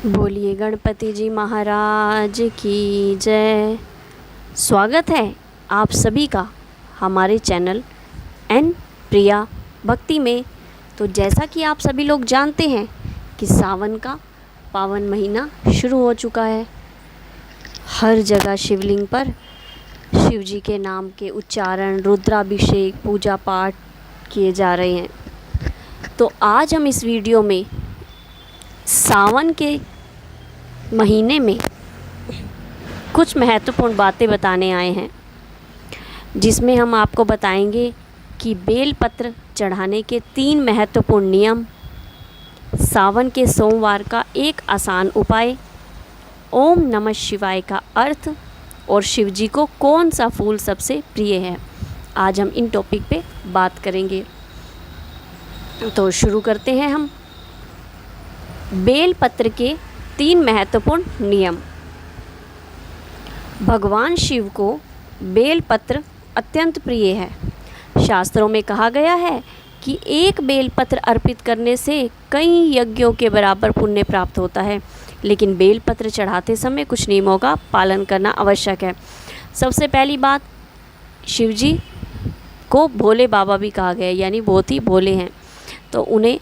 बोलिए गणपति जी महाराज की जय। स्वागत है आप सभी का हमारे चैनल एन प्रिया भक्ति में। तो जैसा कि आप सभी लोग जानते हैं कि सावन का पावन महीना शुरू हो चुका है। हर जगह शिवलिंग पर शिव जी के नाम के उच्चारण, रुद्राभिषेक, पूजा पाठ किए जा रहे हैं। तो आज हम इस वीडियो में सावन के महीने में कुछ महत्वपूर्ण बातें बताने आए हैं, जिसमें हम आपको बताएंगे कि बेलपत्र चढ़ाने के 3 महत्वपूर्ण नियम, सावन के सोमवार का एक आसान उपाय, ओम नमः शिवाय का अर्थ और शिव जी को कौन सा फूल सबसे प्रिय है। आज हम इन टॉपिक पे बात करेंगे। तो शुरू करते हैं हम। बेलपत्र के 3 महत्वपूर्ण नियम। भगवान शिव को बेलपत्र अत्यंत प्रिय है। शास्त्रों में कहा गया है कि एक बेलपत्र अर्पित करने से कई यज्ञों के बराबर पुण्य प्राप्त होता है, लेकिन बेलपत्र चढ़ाते समय कुछ नियमों का पालन करना आवश्यक है। सबसे पहली बात, शिव जी को भोले बाबा भी कहा गया है, यानी बहुत ही भोले हैं। तो उन्हें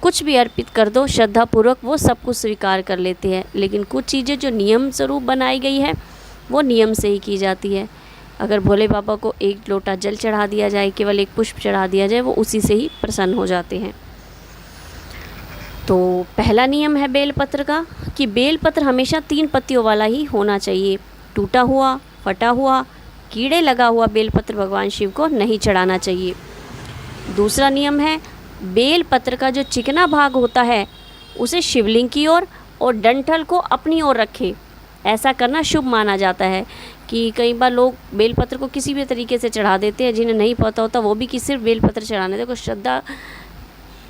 कुछ भी अर्पित कर दो श्रद्धापूर्वक, वो सब कुछ स्वीकार कर लेते हैं। लेकिन कुछ चीज़ें जो नियम स्वरूप बनाई गई है वो नियम से ही की जाती है। अगर भोले बाबा को एक लोटा जल चढ़ा दिया जाए, केवल एक पुष्प चढ़ा दिया जाए, वो उसी से ही प्रसन्न हो जाते हैं। तो पहला नियम है बेलपत्र का कि बेलपत्र हमेशा 3 पत्तियों वाला ही होना चाहिए। टूटा हुआ, फटा हुआ, कीड़े लगा हुआ बेलपत्र भगवान शिव को नहीं चढ़ाना चाहिए। दूसरा नियम है बेलपत्र का जो चिकना भाग होता है उसे शिवलिंग की ओर और डंठल को अपनी ओर रखें। ऐसा करना शुभ माना जाता है। कि कई बार लोग बेलपत्र को किसी भी तरीके से चढ़ा देते हैं, जिन्हें नहीं पता होता वो भी कि सिर्फ बेलपत्र चढ़ाने। देखो, श्रद्धा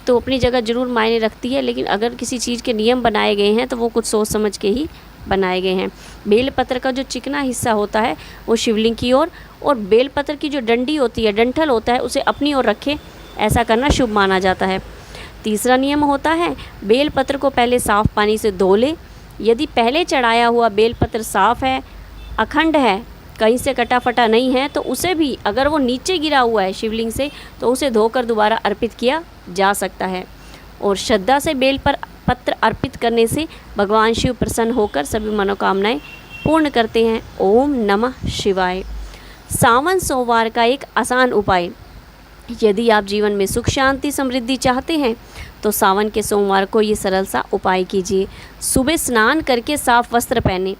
तो अपनी जगह ज़रूर मायने रखती है, लेकिन अगर किसी चीज़ के नियम बनाए गए हैं तो वो कुछ सोच समझ के ही बनाए गए हैं। बेलपत्र का जो चिकना हिस्सा होता है वो शिवलिंग की ओर, और बेलपत्र की जो डंडी होती है, डंठल होता है, उसे अपनी ओर रखें। ऐसा करना शुभ माना जाता है। तीसरा नियम होता है बेलपत्र को पहले साफ़ पानी से धो ले। यदि पहले चढ़ाया हुआ बेलपत्र साफ़ है, अखंड है, कहीं से कटा फटा नहीं है, तो उसे भी, अगर वो नीचे गिरा हुआ है शिवलिंग से, तो उसे धोकर दोबारा अर्पित किया जा सकता है। और श्रद्धा से बेल पर पत्र अर्पित करने से भगवान शिव प्रसन्न होकर सभी मनोकामनाएं पूर्ण करते हैं। ओम नमः शिवाय। सावन सोमवार का एक आसान उपाय। यदि आप जीवन में सुख, शांति, समृद्धि चाहते हैं तो सावन के सोमवार को ये सरल सा उपाय कीजिए। सुबह स्नान करके साफ वस्त्र पहने,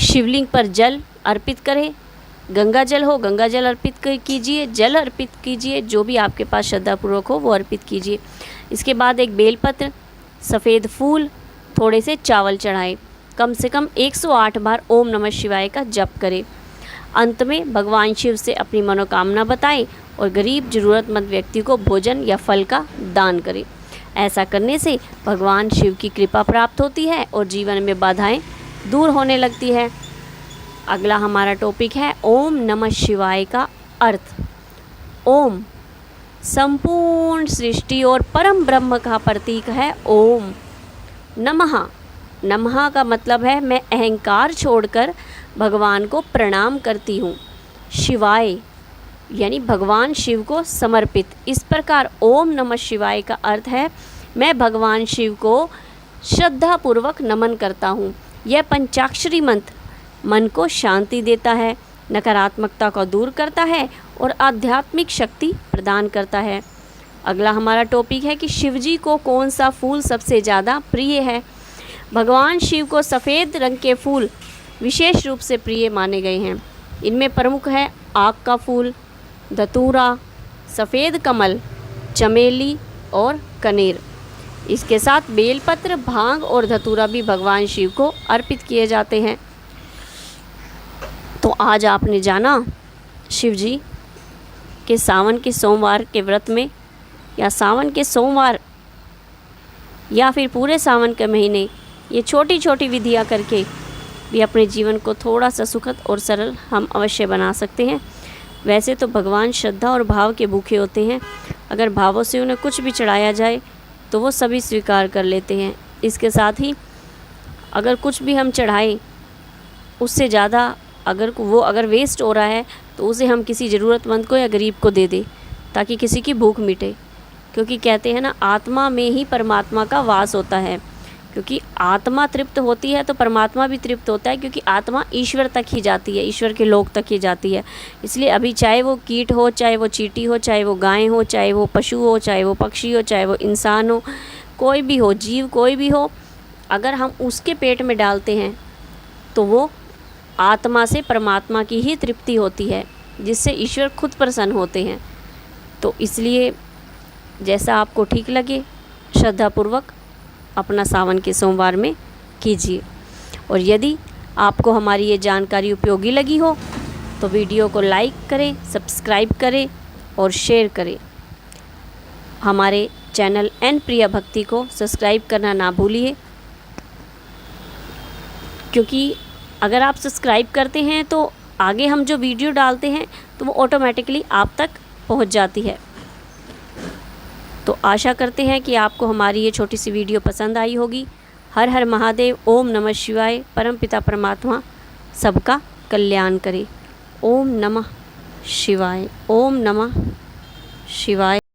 शिवलिंग पर जल अर्पित करें। गंगा जल हो, गंगा जल अर्पित कीजिए, जल अर्पित कीजिए, जो भी आपके पास श्रद्धापूर्वक हो वो अर्पित कीजिए। इसके बाद एक बेलपत्र, सफ़ेद फूल, थोड़े से चावल चढ़ाएं। कम से कम 108 बार ओम नमः शिवाय का जप करें। अंत में भगवान शिव से अपनी मनोकामना बताएं और गरीब ज़रूरतमंद व्यक्ति को भोजन या फल का दान करें। ऐसा करने से भगवान शिव की कृपा प्राप्त होती है और जीवन में बाधाएं दूर होने लगती है। अगला हमारा टॉपिक है ओम नमः शिवाय का अर्थ। ओम संपूर्ण सृष्टि और परम ब्रह्म का प्रतीक है। ओम नमः, नमः का मतलब है मैं अहंकार छोड़कर भगवान को प्रणाम करती हूँ। शिवाय यानी भगवान शिव को समर्पित। इस प्रकार ओम नमः शिवाय का अर्थ है मैं भगवान शिव को श्रद्धापूर्वक नमन करता हूँ। यह पंचाक्षरी मंत्र मन को शांति देता है, नकारात्मकता को दूर करता है और आध्यात्मिक शक्ति प्रदान करता है। अगला हमारा टॉपिक है कि शिवजी को कौन सा फूल सबसे ज़्यादा प्रिय है। भगवान शिव को सफ़ेद रंग के फूल विशेष रूप से प्रिय माने गए हैं। इनमें प्रमुख है आक का फूल, धतूरा, सफ़ेद कमल, चमेली और कनेर। इसके साथ बेलपत्र, भांग और धतूरा भी भगवान शिव को अर्पित किए जाते हैं। तो आज आपने जाना शिव जी के सावन के सोमवार के व्रत में, या सावन के सोमवार या फिर पूरे सावन के महीने ये छोटी छोटी विधियाँ करके भी अपने जीवन को थोड़ा सा सुखद और सरल हम अवश्य बना सकते हैं। वैसे तो भगवान श्रद्धा और भाव के भूखे होते हैं। अगर भावों से उन्हें कुछ भी चढ़ाया जाए तो वो सभी स्वीकार कर लेते हैं। इसके साथ ही अगर कुछ भी हम चढ़ाएं उससे ज़्यादा अगर वेस्ट हो रहा है तो उसे हम किसी ज़रूरतमंद को या गरीब को दे दें ताकि किसी की भूख मिटे। क्योंकि कहते हैं ना, आत्मा में ही परमात्मा का वास होता है। क्योंकि आत्मा तृप्त होती है तो परमात्मा भी तृप्त होता है, क्योंकि आत्मा ईश्वर तक ही जाती है, ईश्वर के लोक तक ही जाती है। इसलिए अभी चाहे वो कीट हो, चाहे वो चींटी हो, चाहे वो गाय हो, चाहे वो पशु हो, चाहे वो पक्षी हो, चाहे वो इंसान हो, कोई भी हो, जीव कोई भी हो, अगर हम उसके पेट में डालते हैं तो वो आत्मा से परमात्मा की ही तृप्ति होती है, जिससे ईश्वर खुद प्रसन्न होते हैं। तो इसलिए जैसा आपको ठीक लगे श्रद्धापूर्वक अपना सावन के सोमवार में कीजिए। और यदि आपको हमारी ये जानकारी उपयोगी लगी हो तो वीडियो को लाइक करें, सब्सक्राइब करें और शेयर करें। हमारे चैनल एन प्रिया भक्ति को सब्सक्राइब करना ना भूलिए, क्योंकि अगर आप सब्सक्राइब करते हैं तो आगे हम जो वीडियो डालते हैं तो वो ऑटोमेटिकली आप तक पहुंच जाती है। तो आशा करते हैं कि आपको हमारी ये छोटी सी वीडियो पसंद आई होगी। हर हर महादेव। ओम नमः शिवाय। परमपिता परमात्मा सबका कल्याण करे। ओम नमः शिवाय। ओम नमः शिवाय।